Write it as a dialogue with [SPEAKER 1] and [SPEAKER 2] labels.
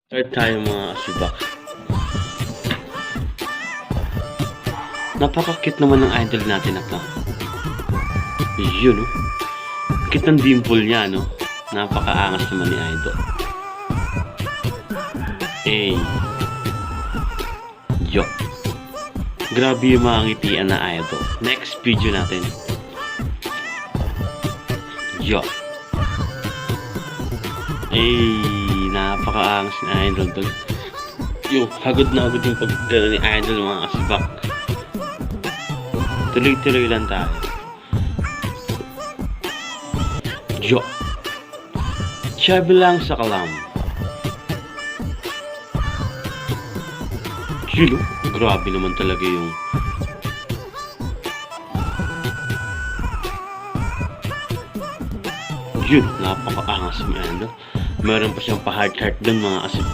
[SPEAKER 1] Start tayo mga asubak. Napaka-cute naman ng idol natin na 'to. Yun, oh. Cute ng dimple niya, no? Napakaangas naman ni idol. Eh. Yo. Grabe yung mga ngitian na idol. Next video natin. Yo. Eh, napakaangas ni idol to. Yung hagod na hagod yung pagdala ni idol mga asubak. Tuloy-tuloy lang tayo. Yo. Sabi lang sa kalam. Yun, oh. Grabe naman talaga yung yun, napakaangas niya, no? Meron pa siyang pa-heart-heart dun mga asubak.